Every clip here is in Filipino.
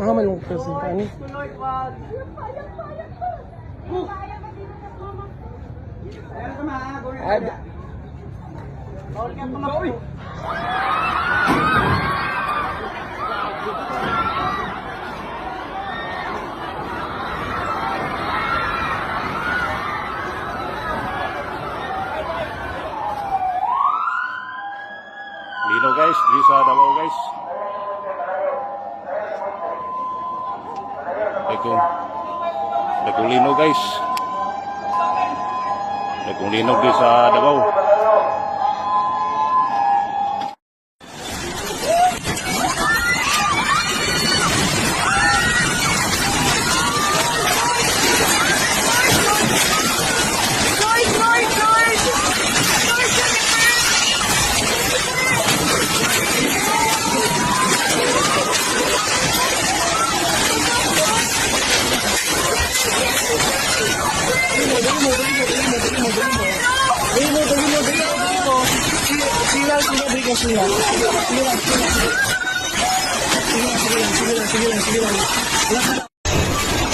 Ah, malungkot kasi. Ano? Ay, Lino guys, di sa Davao guys. Dagong lino guys. Dagong lino di sa Davao.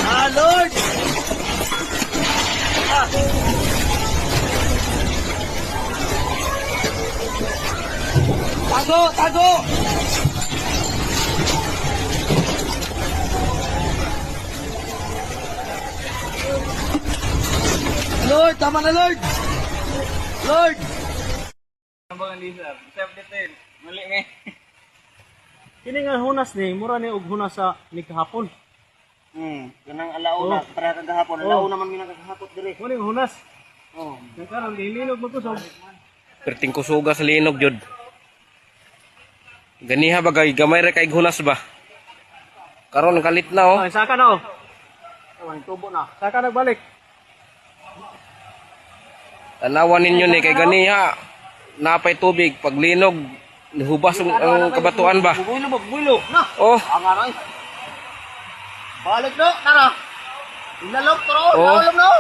Ah, Lord! Tago! Tago! Lord! Tama na, Lord! Lord! Ang mga Lisa, self-detail. Mali me. Kini nga hunas ni, mura ni og hunas sa ni kahapon. Kanang alauna, para kagahapon. Alauna man minagahapot dire. Muna yung hunas. Oh. Yung karon linog mo kusog. Perting kusuga sa linog jud. Ganiha bagay gamay ra kay hunas ba. Karon kalit na oh. Ay, saka na oh. Ay, tubo na. Saka nagbalik. Tanawan ninyo ni kay ganiha. Napay tubig pag linog hubas ang kabatuan ba. Builo. Na. Oh. Ang aray. Balik no, tara. Inalok tro, Oh. lawom no.